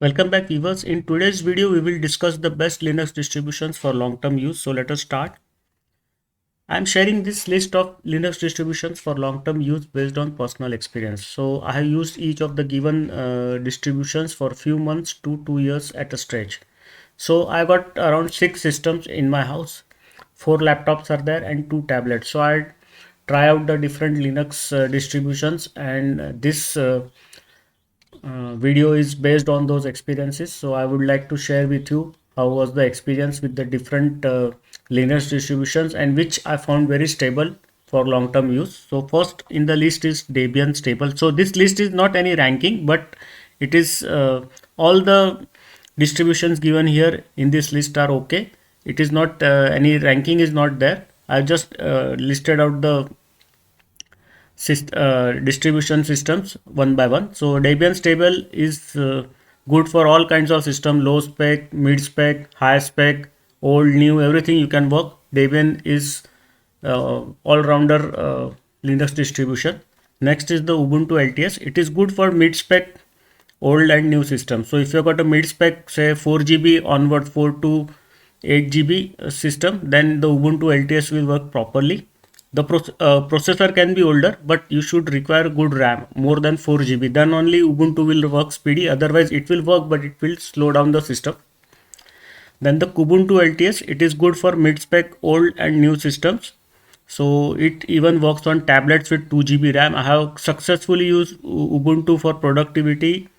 Welcome back viewers. In today's video we will discuss the best Linux distributions for long-term use. So let us start. I am sharing this list of Linux distributions for long-term use based on personal experience. So I have used each of the given distributions for a few months to 2 years at a stretch. So I got around 6 systems in my house. 4 laptops are there and 2 tablets. So I try out the different Linux distributions, and this video is based on those experiences. So I would like to share with you how was the experience with the different Linux distributions and which I found very stable for long term use. So first in the list is Debian stable. So this list is not any ranking, but it is all the distributions given here in this list are okay. It is not any ranking is not there. I just listed out the distribution systems one by one. So Debian stable is good for all kinds of system: low spec, mid spec, high spec, old, new, everything you can work. Debian is all rounder Linux distribution. Next is the Ubuntu LTS. It is good for mid spec, old and new systems. So if you got a mid spec, say 4 GB onward, 4 to 8 GB system, then the Ubuntu LTS will work properly. The processor can be older, but you should require good RAM, more than 4 GB. Then only Ubuntu will work speedy. Otherwise, it will work, but it will slow down the system. Then the Kubuntu LTS, it is good for mid-spec, old and new systems. So it even works on tablets with 2 GB RAM. I have successfully used Ubuntu for productivity.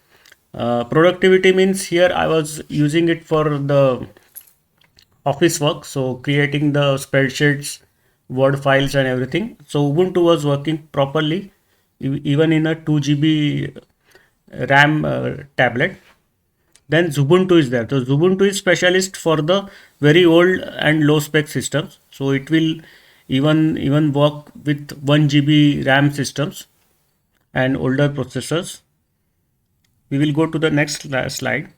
Productivity means here I was using it for the office work, so creating the spreadsheets, word files and everything. So Ubuntu was working properly even in a 2 GB RAM tablet. Then Xubuntu is there. So Xubuntu is specialist for the very old and low spec systems. So it will even work with 1 GB RAM systems and older processors. We will go to the next slide.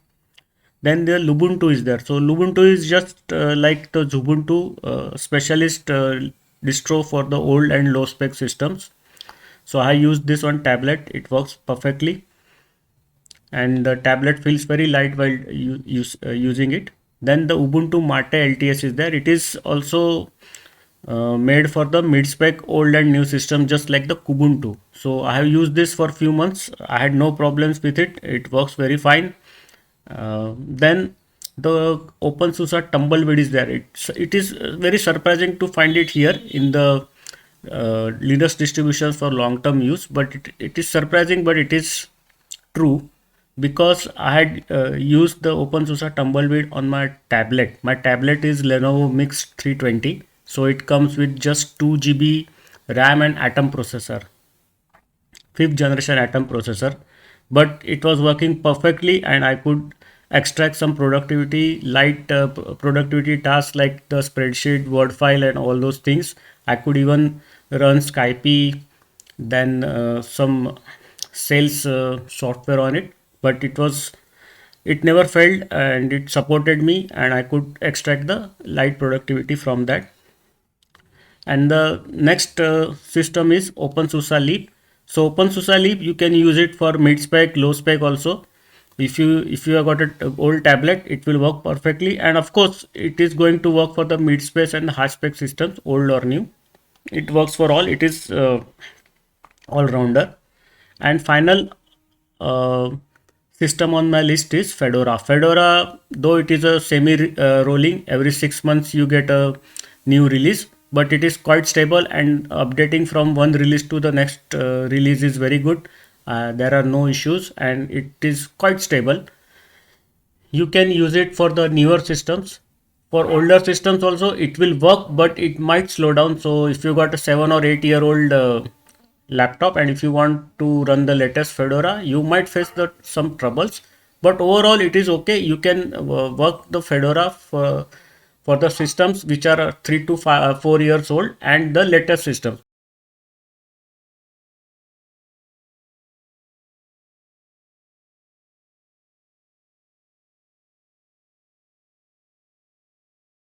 Then the Lubuntu is there. So Lubuntu is just like the Xubuntu specialist distro for the old and low spec systems. So I used this on tablet. It works perfectly, and the tablet feels very light while using it. Then the Ubuntu Mate LTS is there. It is also made for the mid-spec old and new system, just like the Kubuntu. So I have used this for few months. I had no problems with it. It works very fine. Then the OpenSUSE Tumbleweed is there. It is very surprising to find it here in the Linux distributions for long-term use, but it is surprising, but it is true, because I had used the OpenSUSE Tumbleweed on my tablet. My tablet is Lenovo Mix 320, so it comes with just 2 GB RAM and Atom processor, 5th generation Atom processor, but it was working perfectly, and I could extract some light productivity tasks like the spreadsheet, word file and all those things. I could even run Skype, then some sales software on it, but it never failed, and it supported me, and I could extract the light productivity from that. And the next system is OpenSUSE Leap. So OpenSUSE Leap, you can use it for mid spec, low spec also. If you have got an old tablet, it will work perfectly, and of course it is going to work for the mid spec and high spec systems, old or new. It works for all. It is all rounder. And final system on my list is Fedora. Fedora, though it is a semi rolling, every 6 months you get a new release, but it is quite stable, and updating from one release to the next release is very good. There are no issues, and it is quite stable. You can use it for the newer systems. For older systems also it will work, but it might slow down. So if you got a 7 or 8 year old laptop, and if you want to run the latest Fedora, you might face some troubles, but overall it is okay. You can work the Fedora for the systems which are 3 to 4 years old and the latest systems.